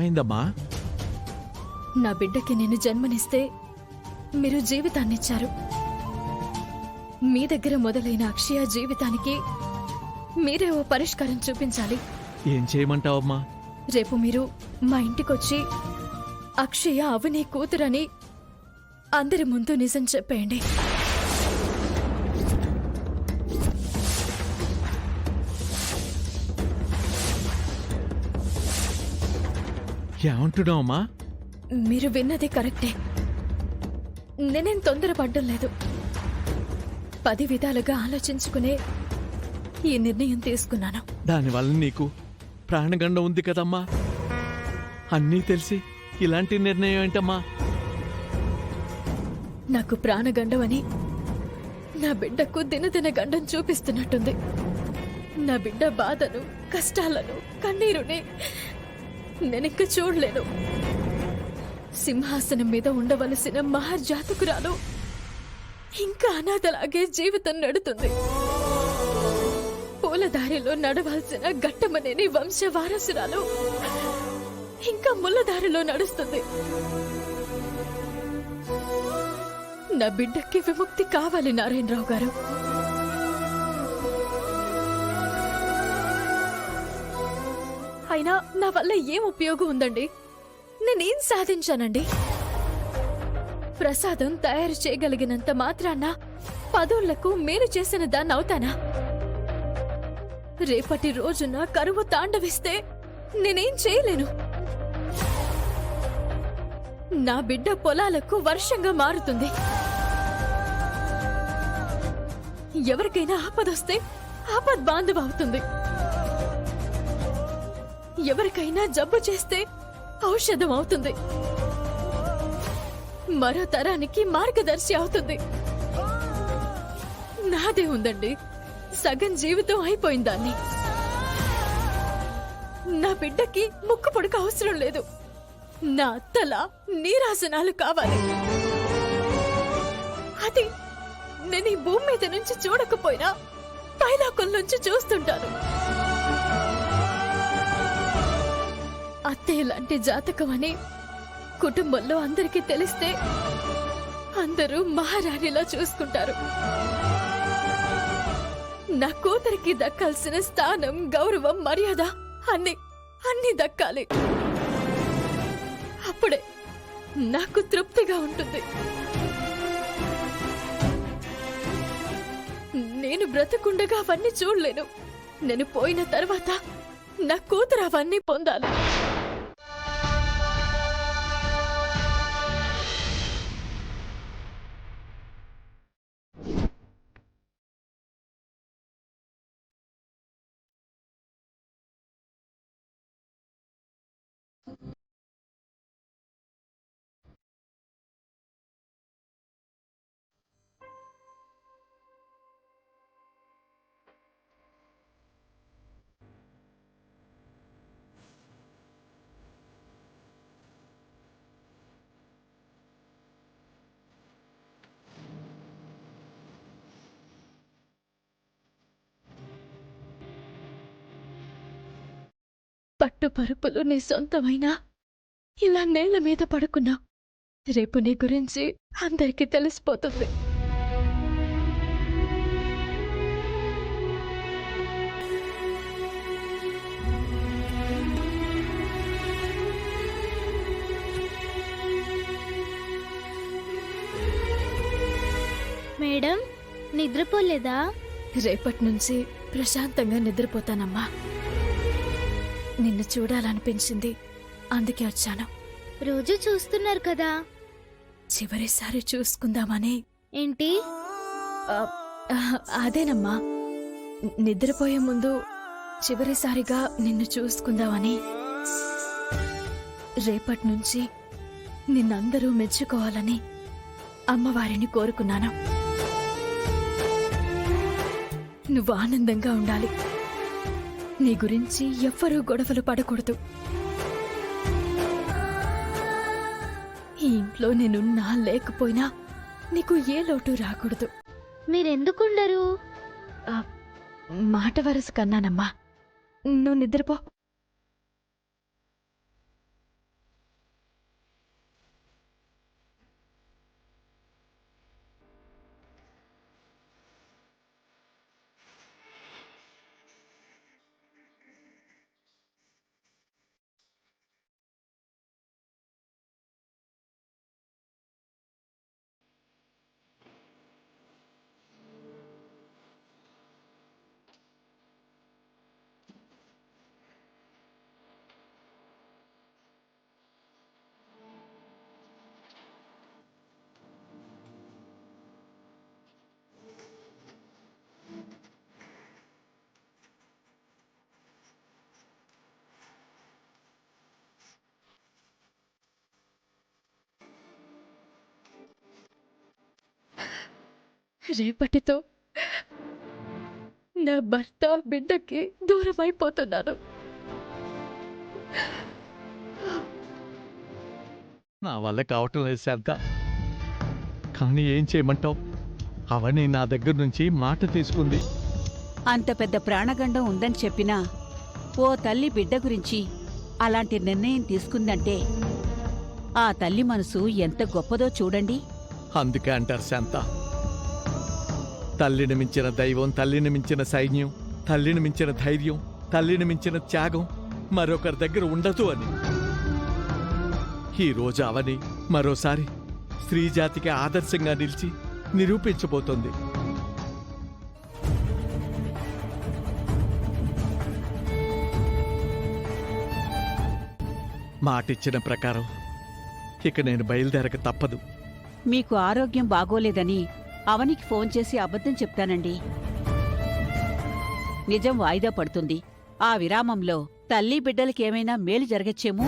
ఏమైందమ్మా? నా బిడ్డకి నేను జన్మనిస్తే మీరు జీవితాన్నిచ్చారు. మీ దగ్గర మొదలైన అక్షయ జీవితానికి మీరే ఓ పరిష్కారం చూపించాలి. ఏం చేయమంటావమ్మా? రేపు మీరు మా ఇంటికొచ్చి అక్షయ అవని కూతురని అందరి ముందు నిజం చెప్పేయండి. ఏమంటున్నావమ్మా? మీరు విన్నది కరెక్టే. నేనేం తొందరపడ్డం లేదు. 10 విధాలుగా ఆలోచించుకునే ఈ నిర్ణయం తీసుకున్నాను. దానివల్ల నీకు ప్రాణగండం ఉంది కదమ్మా. అన్నీ తెలిసి ఇలాంటి నిర్ణయం ఏంటమ్మా? నాకు ప్రాణగండం అని నా బిడ్డకు దినదిన గండం చూపిస్తున్నట్టుంది. నా బిడ్డ బాధను, కష్టాలను, కన్నీరుని నేనింక చూడలేను. సింహాసనం మీద ఉండవలసిన మహర్జాతకురాలు ఇంకా అనాథలాగే జీవితం నడుతుంది. పూలదారిలో నడవాల్సిన గట్టమనేని వంశ వారసురాలు ఇంకా ముళ్ళదారిలో నడుస్తుంది. నా బిడ్డకి విముక్తి కావాలి నారాయణరావు గారు. అయినా నా వల్ల ఏం ఉపయోగం ఉందండి? నేనేం సాధించానండి? ప్రసాదం తయారు చేయగలిగినంత మాత్రాన 10 మేలు చేసిన దాన్ని అవుతానా? రేపటి రోజున కరువు తాండవిస్తే నేనేం చేయలేను. నా బిడ్డ పొలాలకు వర్షంగా మారుతుంది. ఎవరికైనా ఆపదొస్తే ఆపద్ బాంధవ అవుతుంది. ఎవరికైనా జబ్బు చేస్తే ఔషధం అవుతుంది. మరో తరానికి మార్గదర్శి అవుతుంది. నాదే ఉందండి, సగం జీవితం అయిపోయిందాన్ని. నా బిడ్డకి ముక్కు పొడక అవసరం లేదు. నా అత్తల నీరాసనాలు కావాలి. అది నేను ఈ భూమి మీద నుంచి చూడకపోయినా పైలోకం నుంచి చూస్తుంటాను. అత్తయ్య లాంటి జాతకం అని కుటుంబంలో అందరికీ తెలిస్తే అందరూ మహారాణిలా చూసుకుంటారు. నా కూతురికి దక్కాల్సిన స్థానం, గౌరవం, మర్యాద అన్ని దక్కాలి. అప్పుడే నాకు తృప్తిగా ఉంటుంది. నేను బ్రతకుండగా అవన్నీ చూడలేను. నేను పోయిన తర్వాత నా కూతురు అవన్నీ పొందాలి. పట్టుపరుపులు నీ సొంతమైనా ఇలా నేల మీద పడుకున్నా రేపు నీ గురించి అందరికీ తెలిసిపోతుంది. మేడం, నిద్రపోలేదా? రేపటి నుంచి ప్రశాంతంగా నిద్రపోతానమ్మా. నిన్ను చూడాలనిపించింది, అందుకే వచ్చాను. రోజు చూస్తున్నారు కదా. చివరిసారి చూసుకుందామని. ఏంటి? అదేనమ్మా, నిద్రపోయే ముందు చివరిసారిగా నిన్ను చూసుకుందామని. రేపటి నుంచి నిన్నందరూ మెచ్చుకోవాలని అమ్మవారిని కోరుకున్నాను. నువ్వు ఆనందంగా ఉండాలి. నీ గురించి ఎవ్వరూ గొడవలు పడకూడదు. ఈ ఇంట్లో నేనున్నా లేకపోయినా నీకు ఏ లోటు రాకూడదు. మీరెందుకుండరు? మాట వరుస కన్నానమ్మా. నువ్వు నిద్రపో. రేపటితో నా భర్త బిడ్డకి దూరం అయిపోతున్నాను. నా వల్ల కావటం లేదు శాంత. కానీ ఏం చేయమంటావు? అవని నా దగ్గర నుంచి మాట తీసుకుంది. అంత పెద్ద ప్రాణగండం ఉందని చెప్పినా ఓ తల్లి బిడ్డ గురించి అలాంటి నిర్ణయం తీసుకుందంటే ఆ తల్లి మనసు ఎంత గొప్పదో చూడండి. అందుకే అంటారు శాంత, తల్లిని మించిన దైవం, తల్లిని మించిన సైన్యం, తల్లిని మించిన ధైర్యం, తల్లిని మించిన త్యాగం మరొకరి దగ్గర ఉండదు అని. ఈ రోజు అవని మరోసారి స్త్రీ జాతికి ఆదర్శంగా నిలిచి నిరూపించబోతోంది. మాటిచ్చిన ప్రకారం ఇక నేను బయలుదేరక తప్పదు. మీకు ఆరోగ్యం బాగోలేదని అవనికి ఫోన్ చేసి అబద్ధం చెప్తానండి. నిజం వాయిదా పడుతుంది. ఆ విరామంలో తల్లి బిడ్డలకేమైనా మేలు జరగచ్చేమో.